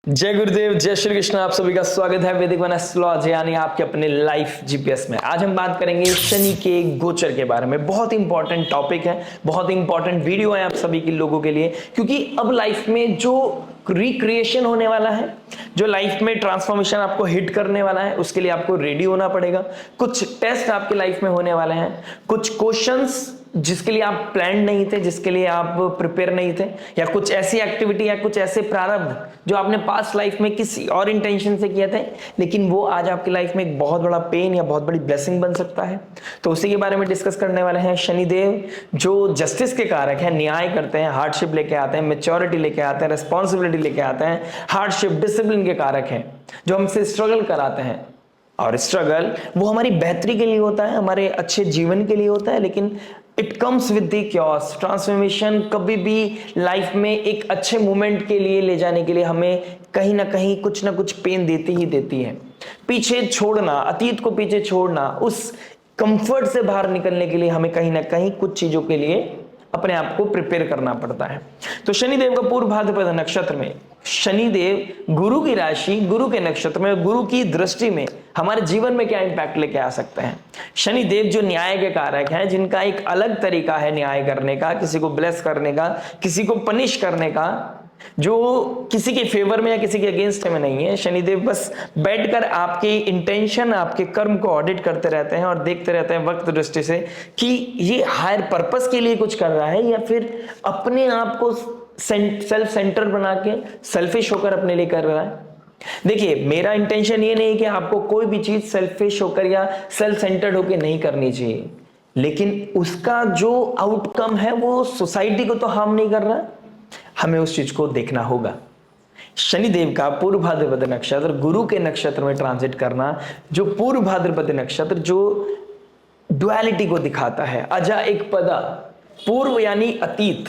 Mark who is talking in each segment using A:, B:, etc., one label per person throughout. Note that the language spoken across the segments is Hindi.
A: जय गुरुदेव, जय श्री कृष्ण। आप सभी का स्वागत है वैदिक वन एस्ट्रोलॉजी यानी आपके अपने लाइफ जीपीएस में। आज हम बात करेंगे शनि के गोचर के बारे में। बहुत इंपॉर्टेंट टॉपिक है, बहुत इंपॉर्टेंट वीडियो है आप सभी के लोगों के लिए, क्योंकि अब लाइफ में जो रिक्रिएशन होने वाला है, जो लाइफ में ट्रांसफॉर्मेशन आपको हिट करने वाला है, उसके लिए आपको रेडी होना पड़ेगा। कुछ टेस्ट आपके लाइफ में होने वाले हैं, कुछ क्वेश्चंस जिसके लिए आप प्लान नहीं थे, जिसके लिए आप प्रिपेयर नहीं थे, या कुछ ऐसी एक्टिविटी या कुछ ऐसे प्रारब्ध जो आपने पास्ट लाइफ में किसी और इंटेंशन से किए थे, लेकिन वो आज आपकी लाइफ में एक बहुत बड़ा पेन या बहुत बड़ी ब्लेसिंग बन सकता है। तो उसी के बारे में डिस्कस करने वाले हैं। शनिदेव जो जस्टिस के कारक हैं, न्याय करते हैं, हार्डशिप लेके आते हैं, मेच्योरिटी लेके आते हैं, रिस्पॉन्सिबिलिटी लेके आते हैं, हार्डशिप डिसिप्लिन के कारक हैं, जो हमसे स्ट्रगल कराते हैं। और स्ट्रगल वो हमारी बेहतरी के लिए होता है, हमारे अच्छे जीवन के लिए होता है, लेकिन it comes with the chaos. Transformation कभी भी लाइफ में एक अच्छे मोमेंट के लिए ले जाने के लिए हमें कहीं ना कहीं कुछ ना कुछ पेन देती ही देती है। पीछे छोड़ना, अतीत को पीछे छोड़ना, उस कंफर्ट से बाहर निकलने के लिए हमें कहीं ना कहीं कुछ चीजों के लिए अपने आप को प्रिपेयर करना पड़ता है। तो शनिदेव का पूर्व भाद्रपद नक्षत्र में शनिदेव गुरु की राशि, गुरु के नक्षत्र में, गुरु की दृष्टि में हमारे जीवन में क्या इंपैक्ट लेके आ सकते हैं। शनिदेव जो न्याय के कारक हैं, जिनका एक अलग तरीका है न्याय करने का, किसी को ब्लेस करने का, किसी को पनिश करने का, जो किसी के फेवर में या किसी के अगेंस्ट में नहीं है। शनिदेव बस बैठकर आपके इंटेंशन, आपके कर्म को ऑडिट करते रहते हैं और देखते रहते हैं वक्त दृष्टि से कि ये हायर पर्पस के लिए कुछ कर रहा है या फिर अपने आप को सेल्फ सेंटर बना के सेल्फिश होकर अपने लिए कर रहा है। देखिए, मेरा इंटेंशन ये नहीं कि आपको कोई भी चीज सेल्फिश होकर या सेल्फ सेंटर्ड होकर नहीं करनी चाहिए, लेकिन उसका जो आउटकम है वो सोसाइटी को तो हार्म नहीं कर रहा, हमें उस चीज को देखना होगा। शनिदेव का पूर्व भाद्रपद नक्षत्र गुरु के नक्षत्र में ट्रांजिट करना, जो पूर्व भाद्रपद नक्षत्र जो डुअलिटी को दिखाता है, अजा एक पदा, पूर्व यानी अतीत,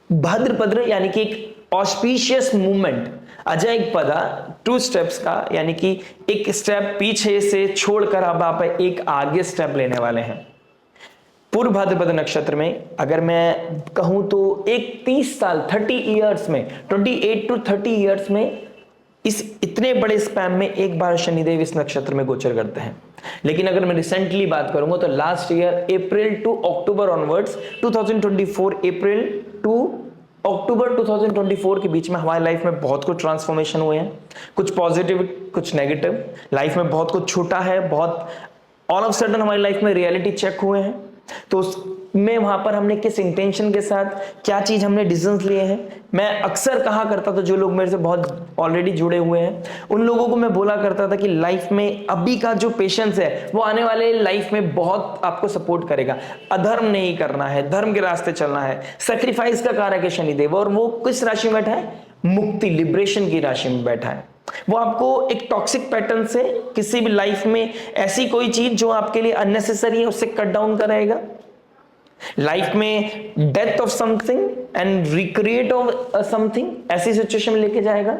A: भाद्रपद यानी कि एक ऑस्पिशियस मूवमेंट, अजा एक पदा, टू स्टेप्स का, यानी कि एक स्टेप पीछे से छोड़कर अब आप एक आगे स्टेप लेने वाले हैं। पूर्व भाद्रपद नक्षत्र में अगर मैं कहूं तो एक 30 साल 30 इयर्स में, 28 to 30 इयर्स में, इस इतने बड़े स्पैम में एक बार शनिदेव इस नक्षत्र में गोचर करते हैं। लेकिन अगर मैं रिसेंटली बात करूंगा तो last year April to October onwards, 2024 April to October 2024 के बीच में हमारी लाइफ में बहुत कुछ ट्रांसफॉर्मेशन हुए हैं, कुछ पॉजिटिव, कुछ नेगेटिव। लाइफ में बहुत कुछ छूटा है, बहुत ऑल ऑफ सडन हमारी लाइफ में रियलिटी चेक हुए हैं। तो उसमें वहां पर हमने किस इंटेंशन के साथ क्या चीज हमने डिसीजंस लिए हैं। मैं अक्सर कहा करता था, जो लोग मेरे से बहुत ऑलरेडी जुड़े हुए हैं उन लोगों को मैं बोला करता था कि लाइफ में अभी का जो पेशेंस है वो आने वाले लाइफ में बहुत आपको सपोर्ट करेगा। अधर्म नहीं करना है, धर्म के रास्ते चलना है। सैक्रिफाइस का कारक है शनिदेव, और वो किस राशि में बैठा है? मुक्ति, लिबरेशन की राशि में बैठा है। वो आपको एक टॉक्सिक पैटर्न से, किसी भी लाइफ में ऐसी कोई चीज जो आपके लिए अननेसेसरी है उससे कट डाउन कराएगा। लाइफ में death of something and recreate of something, ऐसी सिचुएशन में लेके जाएगा।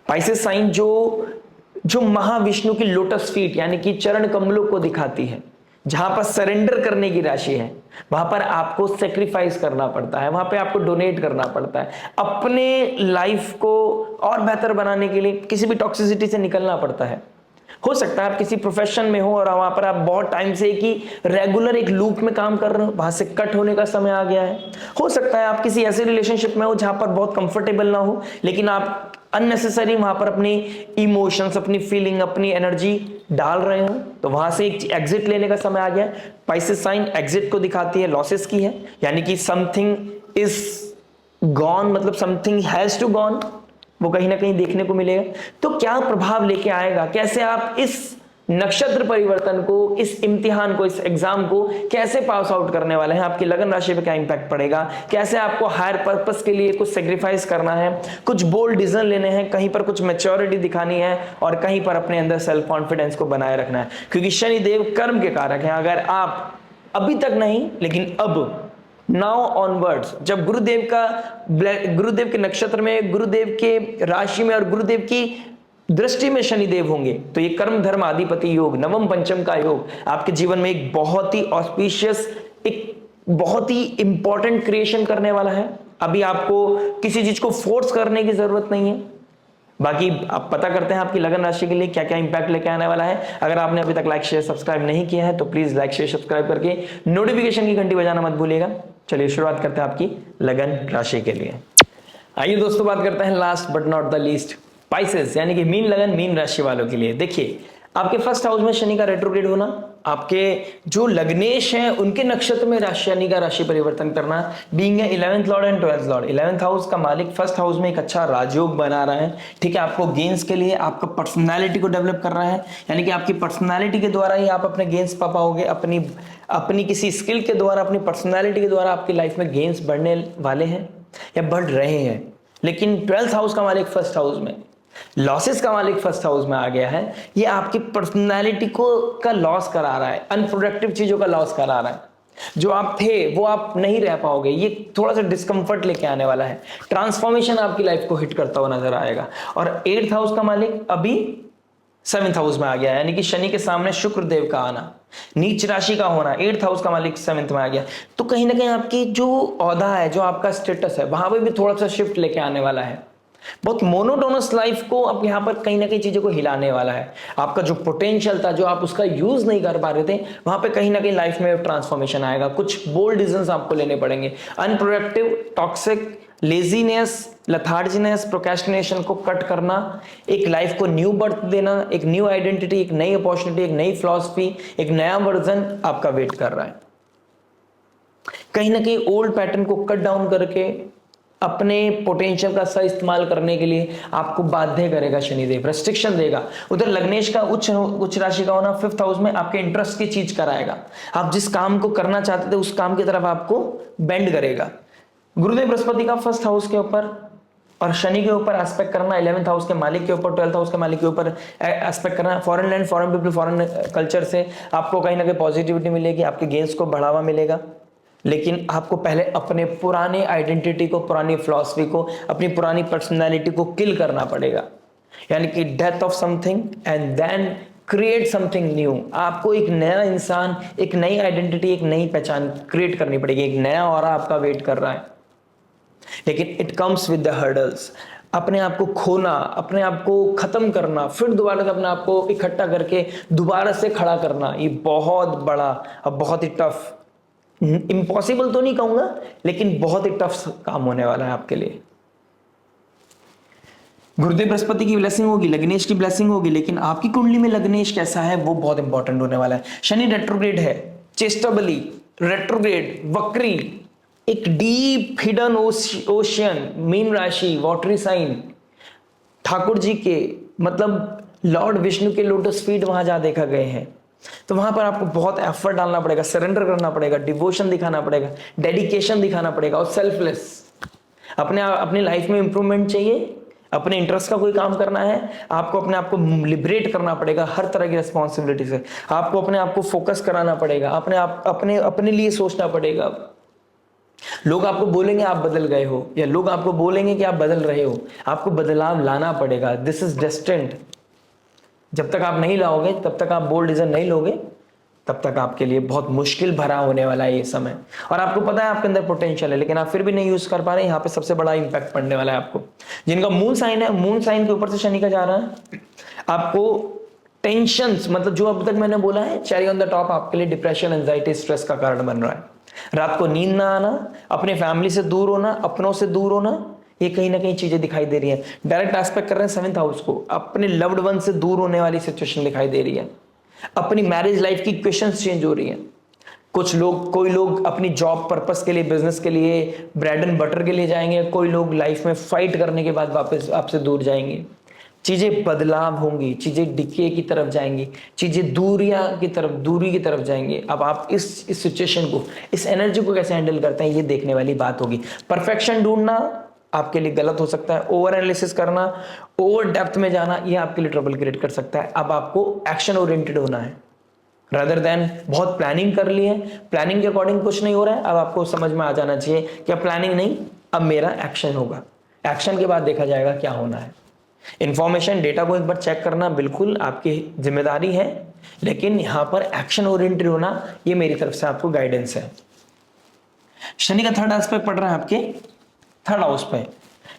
A: पाइसेस साइन जो महाविष्णु की लोटस फीट यानी कि चरण कमलों को दिखाती है, जहां पर सरेंडर करने की राशि है, वहां पर आपको सेक्रीफाइस करना पड़ता है, वहां पे आपको डोनेट करना पड़ता है। अपने लाइफ को और बेहतर बनाने के लिए किसी भी टॉक्सिसिटी से निकलना पड़ता है। हो सकता है आप किसी प्रोफेशन में हो और वहां पर आप बहुत टाइम से एक ही रेगुलर एक लूप में काम कर रहे हो, वहां से कट होने का समय आ गया है। हो सकता है आप किसी ऐसे रिलेशनशिप में हो जहां पर बहुत कंफर्टेबल ना हो, लेकिन आप अननेसेसरी वहां पर अपनी इमोशंस, अपनी फीलिंग, अपनी एनर्जी डाल रहे हो, तो वहां से एक एग्जिट लेने का समय आ गया। पाइसेस साइन एग्जिट को दिखाती है, लॉसेस की है, यानी कि समथिंग इज गॉन, मतलब समथिंग हैज टू गॉन, वो कहीं ना कहीं देखने को मिलेगा। तो क्या प्रभाव लेके आएगा, कैसे आप इस नक्षत्र परिवर्तन को, इस इम्तिहान को, इस एग्जाम को कैसे पास आउट करने वाले हैं, आपकी लगन राशि पे क्या इंपैक्ट पड़ेगा, कैसे आपको हायर पर्पस के लिए कुछ सेक्रीफाइस करना है, कुछ बोल्ड डिसीजन लेने हैं, कहीं पर कुछ मैच्योरिटी दिखानी है और कहीं पर अपने अंदर सेल्फ कॉन्फिडेंस को बनाए रखना है। क्योंकि शनिदेव कर्म के कारक हैं। अगर आप अभी तक नहीं, लेकिन अब नाउ ऑनवर्ड्स, जब गुरुदेव के नक्षत्र में, गुरुदेव के राशि में और गुरुदेव की दृष्टि में शनिदेव होंगे, तो ये कर्म धर्म आधिपति योग, नवम पंचम का योग आपके जीवन में एक बहुत ही ऑस्पिशियस, एक बहुत ही इंपॉर्टेंट क्रिएशन करने वाला है। अभी आपको किसी चीज को फोर्स करने की जरूरत नहीं है। बाकी आप पता करते हैं आपकी लगन राशि के लिए क्या क्या इंपैक्ट लेके आने वाला है। अगर आपने अभी तक लाइक शेयर सब्सक्राइब नहीं किया है तो प्लीज लाइक शेयर सब्सक्राइब करके नोटिफिकेशन की घंटी बजाना मत भूलिएगा। चलिए शुरुआत करते हैं आपकी लगन राशि के लिए। आइए दोस्तों बात करते हैं last but not the least spices यानी कि मीन लगन मीन राशि वालों के लिए। देखिए आपके फर्स्ट हाउस में शनि का रेट्रोग्रेड होना, आपके जो लग्नेश हैं उनके नक्षत्र में शनि का राशि परिवर्तन करना, being 11th Lord and 12th Lord, 11th house का मालिक फर्स्ट हाउस में एक अच्छा राजयोग बना रहा है। ठीक है, आपको गेन्स के लिए आपका पर्सनालिटी को डेवलप कर रहा है, यानी कि आपकी पर्सनालिटी के द्वारा ही आप अपने गेन्स पा पाओगे। अपनी किसी स्किल के द्वारा, अपनी पर्सनालिटी के द्वारा आपकी लाइफ में गेन्स बढ़ने वाले हैं या बढ़ रहे हैं। लेकिन 12th हाउस का मालिक फर्स्ट हाउस में, लॉसेस का मालिक फर्स्ट हाउस में आ गया है, ये आपकी पर्सनालिटी को का लॉस करा रहा है, अनप्रोडक्टिव चीजों का लॉस करा रहा है। जो आप थे वो आप नहीं रह पाओगे, ये थोड़ा सा डिस्कंफर्ट लेके आने वाला है। ट्रांसफॉर्मेशन आपकी लाइफ को हिट करता हुआ नजर आएगा। और 8th हाउस का मालिक अभी 7th हाउस में आ गया, यानी कि शनि के सामने शुक्र देव का आना, नीच राशि का होना, 8th हाउस का मालिक 7th में आ गया। तो कहीं ना कहीं आपकी जो औहदा है, जो आपका स्टेटस है, वहां पे भी थोड़ा सा शिफ्ट लेके आने वाला है। बहुत मोनोटोनस लाइफ को अब यहाँ पर कहीं ना कहीं चीजों को हिलाने वाला है। आपका जो पोटेंशियल था, जो आप उसका यूज नहीं कर पा रहे थे, वहां पे कहीं ना कहीं लाइफ में ट्रांसफॉर्मेशन आएगा। कुछ बोल्ड डिसीजंस आपको लेने पड़ेंगे। अनप्रोडक्टिव, टॉक्सिक, लेजीनेस, लथार्जीनेस, प्रोक्रेस्टिनेशन को कट करना, एक लाइफ को न्यू बर्थ देना, एक न्यू आइडेंटिटी, एक नई अपॉर्चुनिटी, एक नई फिलॉसफी, एक नया वर्जन आपका वेट कर रहा है। कहीं ना कहीं ओल्ड पैटर्न को कट डाउन करके अपने पोटेंशियल का सही इस्तेमाल करने के लिए आपको बाध्य करेगा शनिदेव, रेस्ट्रिक्शन देगा। उधर लग्नेश का उच्च राशि का होना 5th हाउस में आपके इंटरेस्ट की चीज कराएगा। आप जिस काम को करना चाहते थे उस काम की तरफ आपको बेंड करेगा। गुरुदेव बृहस्पति का 1st हाउस के ऊपर और शनि के ऊपर एस्पेक्ट करना, 11th हाउस के मालिक के ऊपर, 12th हाउस के मालिक के ऊपर एस्पेक्ट करना, foreign land, foreign people, foreign culture से आपको कहीं ना कहीं पॉजिटिविटी मिलेगी, आपके गेन्स को बढ़ावा मिलेगा। लेकिन आपको पहले अपने पुराने आइडेंटिटी को, पुरानी फिलॉसफी को, अपनी पुरानी पर्सनैलिटी को किल करना पड़ेगा, यानी कि death of something and then create something new. आपको एक नया इंसान, एक नई आइडेंटिटी, एक नई पहचान क्रिएट करनी पड़ेगी। एक नया ऑरा आपका वेट कर रहा है, लेकिन it comes with the hurdles. अपने आप को खोना, अपने आप को खत्म करना, फिर दोबारा से अपने आप को इकट्ठा करके दोबारा से खड़ा करना, ये बहुत बड़ा और बहुत ही टफ, इम्पॉसिबल तो नहीं कहूंगा, लेकिन बहुत ही टफ काम होने वाला है आपके लिए। गुरुदेव बृहस्पति की ब्लेसिंग होगी, लग्नेश की ब्लेसिंग होगी, लेकिन आपकी कुंडली में लग्नेश कैसा है वो बहुत इंपॉर्टेंट होने वाला है। शनि रेट्रोग्रेड है, चेस्टेबली रेट्रोग्रेड, वक्री, एक डीप हिडन ओशियन, मीन राशि, वाटरी साइन, ठाकुर जी के मतलब लॉर्ड विष्णु के लोटस फीट वहां जा देखा गए हैं। तो वहां पर आपको बहुत एफर्ट डालना पड़ेगा, सरेंडर करना पड़ेगा, डिवोशन दिखाना पड़ेगा, डेडिकेशन दिखाना पड़ेगा और सेल्फलेस। अपनी लाइफ में इंप्रूवमेंट चाहिए, अपने इंटरेस्ट का कोई काम करना है, आपको अपने आप को लिबरेट करना पड़ेगा हर तरह की रिस्पॉन्सिबिलिटी से। आपको अपने आप को फोकस कराना पड़ेगा, अपने लिए सोचना पड़ेगा। लोग आपको बोलेंगे आप बदल गए हो, या लोग आपको बोलेंगे कि आप बदल रहे हो, आपको बदलाव लाना पड़ेगा। This is destined. जब तक आप नहीं लाओगे, तब तक आप बोल्ड डिसीजन नहीं लोगे, तब तक आपके लिए बहुत मुश्किल भरा होने वाला है ये समय। और आपको पता है आपके अंदर पोटेंशियल है, लेकिन आप फिर भी नहीं यूज कर पा रहे। यहाँ पे सबसे बड़ा इंपैक्ट पड़ने वाला है आपको। जिनका मून साइन है, मून साइन के ऊपर से शनि का जा रहा है, आपको टेंशंस, मतलब जो अब तक मैंने बोला है चेरी ऑन द टॉप, आपके लिए डिप्रेशन, एंजाइटी, स्ट्रेस का कारण बन रहा है। रात को नींद ना आना, अपने फैमिली से दूर होना, अपनों से दूर होना, ये कहीं ना कहीं चीजें दिखाई दे रही हैं। डायरेक्ट एस्पेक्ट कर रहे हैं 7th हाउस को, अपने लव्ड वन से दूर होने वाली सिचुएशन दिखाई दे रही है। अपनी मैरिज लाइफ की इक्वेशंस चेंज हो रही हैं। कोई लोग अपनी जॉब पर्पस के लिए, बिजनेस के लिए, ब्रेड एंड बटर के लिए जाएंगे, कोई लोग लाइफ में फाइट करने के बाद वापस आपसे दूर जाएंगे। चीजें बदलाव होंगी, चीजें डिके की तरफ जाएंगी, चीजें दूरी की तरफ जाएंगी। अब आप इस सिचुएशन को, इस एनर्जी को कैसे हैंडल करते हैं, ये देखने वाली बात होगी। परफेक्शन ढूंढना आपके लिए गलत हो सकता है, ओवर एनालिसिस करना, ओवर डेप्थ में जाना, ये आपके लिए ट्रबल क्रिएट कर सकता है। अब आपको एक्शन ओरिएंटेड होना है, रादर देन बहुत प्लानिंग कर ली है, प्लानिंग के अकॉर्डिंग कुछ नहीं हो रहा है। अब आपको समझ में आ जाना चाहिए कि अब प्लानिंग नहीं, अब मेरा एक्शन होगा। एक्शन के बाद देखा जाएगा क्या होना है। इंफॉर्मेशन, डेटा को एक बार चेक करना बिल्कुल आपकी जिम्मेदारी है, लेकिन यहां पर एक्शन ओरिएंटेड होना, ये मेरी तरफ से आपको गाइडेंस है। शनि का 3rd एस्पेक्ट पड़ रहा है आपके थर्ड हाउस पे,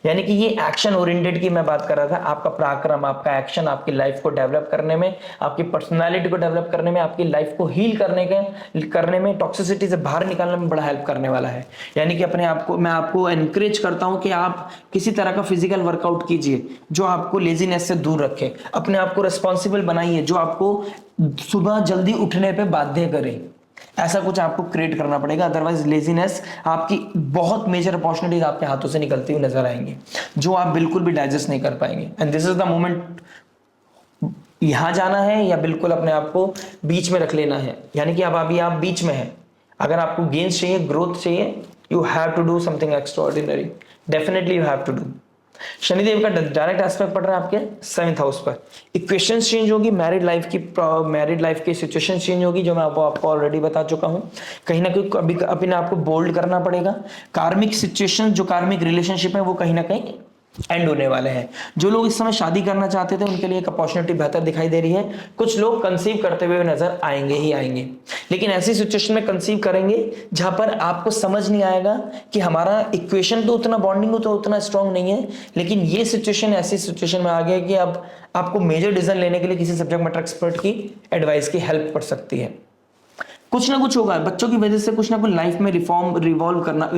A: यानी कि ये एक्शन ओरिएंटेड की मैं बात कर रहा था। आपका पराक्रम, आपका एक्शन आपकी लाइफ को डेवलप करने में, आपकी पर्सनालिटी को डेवलप करने में, आपकी लाइफ को हील करने में, टॉक्सिसिटी से बाहर निकालने में बड़ा हेल्प करने वाला है। यानी कि अपने आप को मैं आपको एनकरेज करता हूं कि आप किसी तरह का फिजिकल वर्कआउट कीजिए जो आपको लेजीनेस से दूर रखे, अपने आप को रिस्पॉन्सिबल बनाइए जो आपको सुबह जल्दी उठने पे बाध्य करे। ऐसा कुछ आपको क्रिएट करना पड़ेगा, अदरवाइज लेजीनेस आपकी बहुत मेजर अपॉर्चुनिटीज आपके हाथों से निकलती हुई नजर आएंगी जो आप बिल्कुल भी डाइजेस्ट नहीं कर पाएंगे। And this is the moment, यहां जाना है या बिल्कुल अपने आप को बीच में रख लेना है। यानी कि अब अभी आप बीच में हैं, अगर आपको गेन्स चाहिए, ग्रोथ चाहिए, you have to do something extraordinary, definitely you have to do. Shanidev का डायरेक्ट एस्पेक्ट पड़ रहा है आपके 7th हाउस पर। इक्वेशंस चेंज होगी, मैरिड लाइफ की सिचुएशन चेंज होगी जो मैं आपको ऑलरेडी बता चुका हूं। कहीं ना कहीं अभी अपने आपको बोल्ड करना पड़ेगा। कार्मिक सिचुएशन, जो कार्मिक रिलेशनशिप है वो कहीं ना कहीं एंड होने वाले हैं। जो लोग इस समय शादी करना चाहते थे उनके लिए एक अपॉर्चुनिटी बेहतर दिखाई दे रही है। कुछ लोग कंसीव करते हुए नजर आएंगे ही आएंगे, लेकिन ऐसी सिचुएशन में कंसीव करेंगे जहां पर आपको समझ नहीं आएगा कि हमारा इक्वेशन तो उतना, बॉन्डिंग तो उतना स्ट्रांग नहीं है, लेकिन ये सिचुएशन ऐसी सिचुएशन में आ गया कि अब आपको मेजर डिसीजन लेने के लिए किसी सब्जेक्ट मैटर एक्सपर्ट की एडवाइस की हेल्प पड़ सकती है। कुछ ना कुछ होगा, बच्चों की वजह से कुछ ना कुछ लाइफ में रिवॉल्व करना,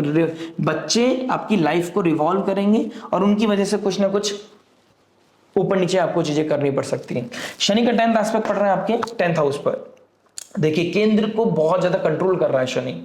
A: बच्चे आपकी लाइफ को रिवॉल्व करेंगे और उनकी वजह से कुछ ना कुछ ऊपर नीचे आपको चीजें करनी पड़ सकती हैं। शनि का 10th एस्पेक्ट पड़ रहा है आपके 10th हाउस पर। देखिए केंद्र को बहुत ज्यादा कंट्रोल कर रहा है शनि,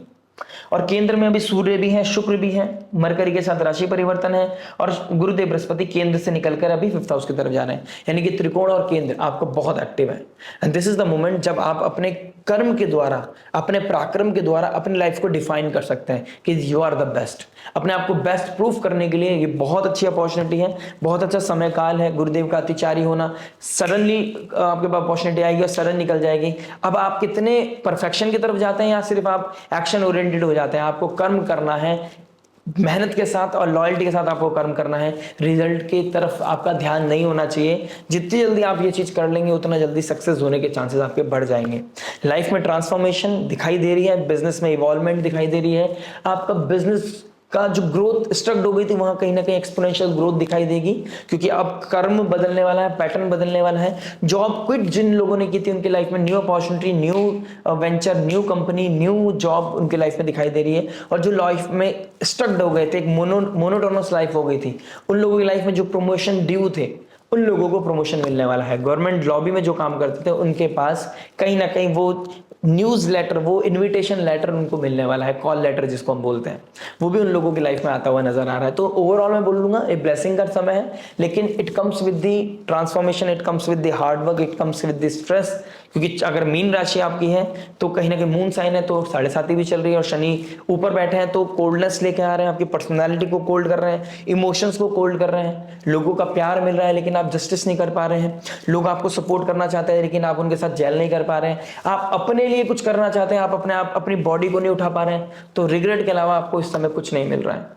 A: और केंद्र में अभी सूर्य भी है, शुक्र भी है, मरकरी के साथ राशि परिवर्तन है, और गुरुदेव बृहस्पति केंद्र से निकलकर अभी 5th हाउस की तरफ जा रहे हैं। यानी कि त्रिकोण और केंद्र आपको बहुत एक्टिव है। And this is the moment जब आप अपने कर्म के द्वारा, अपने पराक्रम के द्वारा अपनी लाइफ को डिफाइन कर सकते हैं कि यू आर द बेस्ट। अपने आप को बेस्ट प्रूफ करने के लिए ये बहुत अच्छी अपॉर्चुनिटी है, बहुत अच्छा समय काल है। गुरुदेव का अतिचारी होना, सडनली आपके पास अपॉर्चुनिटी आएगी और सडन निकल जाएगी। अब आप कितने परफेक्शन की तरफ जाते हैं या सिर्फ आप एक्शन ओरिएंटेड हो जाते हैं? आपको कर्म करना है, मेहनत के साथ और लॉयल्टी के साथ आपको कर्म करना है। रिजल्ट की तरफ आपका ध्यान नहीं होना चाहिए। जितनी जल्दी आप ये चीज कर लेंगे उतना जल्दी सक्सेस होने के चांसेस आपके बढ़ जाएंगे। लाइफ में ट्रांसफॉर्मेशन दिखाई दे रही है, बिजनेस में इवॉल्वमेंट दिखाई दे रही है। आपका बिजनेस का जो ग्रोथ स्टक्ड हो गई थी वहां कहीं ना कहीं एक्सपोनेंशियल ग्रोथ दिखाई देगी, क्योंकि अब कर्म बदलने वाला है, पैटर्न बदलने वाला है। जॉब क्विट जिन लोगों ने की थी उनकी लाइफ में new opportunity, new venture, new company, new job उनकी लाइफ में दिखाई दे रही है। और जो लाइफ में स्टक्ड हो गए थे, एक मोनोटोनस लाइफ हो गई थी, उन लोगों की लाइफ में जो प्रमोशन ड्यू थे उन लोगों को प्रमोशन मिलने वाला है। गवर्नमेंट लॉबी में जो काम करते थे उनके पास कहीं ना कहीं वो न्यूज लेटर, वो इनविटेशन लेटर उनको मिलने वाला है, कॉल लेटर जिसको हम बोलते हैं, वो भी उन लोगों की लाइफ में आता हुआ नजर आ रहा है। तो ओवरऑल मैं बोलूंगा एक ब्लेसिंग का समय है, लेकिन it comes with the transformation, it comes with the hard work, it comes with the stress. क्योंकि अगर मीन राशि आपकी है तो कहीं ना कहीं मून साइन है तो 7.5 भी चल रही है, और शनि ऊपर बैठे हैं तो कोल्डनेस लेके आ रहे हैं, आपकी पर्सनैलिटी को कोल्ड कर रहे हैं, इमोशंस को कोल्ड कर रहे हैं। लोगों का प्यार मिल रहा है लेकिन आप जस्टिस नहीं कर पा रहे हैं। लोग आपको सपोर्ट करना चाहते हैं लेकिन आप उनके साथ जेल नहीं कर पा रहे हैं। आप अपने लिए कुछ करना चाहते हैं, आप अपनी बॉडी को नहीं उठा पा रहे हैं, तो रिग्रेट के अलावा आपको इस समय कुछ नहीं मिल रहा है।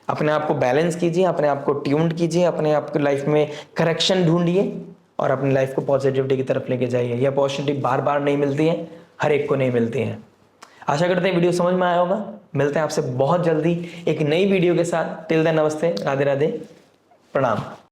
A: अपने आप को बैलेंस कीजिए, अपने आप को ट्यून्ड कीजिए, अपने आप की लाइफ में करेक्शन ढूंढिए और अपनी लाइफ को पॉजिटिविटी की तरफ लेके जाइए। ये अपॉर्चुनिटी बार बार नहीं मिलती है, हर एक को नहीं मिलती है। आशा करते हैं वीडियो समझ में आया होगा। मिलते हैं आपसे बहुत जल्दी एक नई वीडियो के साथ। टिल देन नमस्ते, राधे राधे, प्रणाम।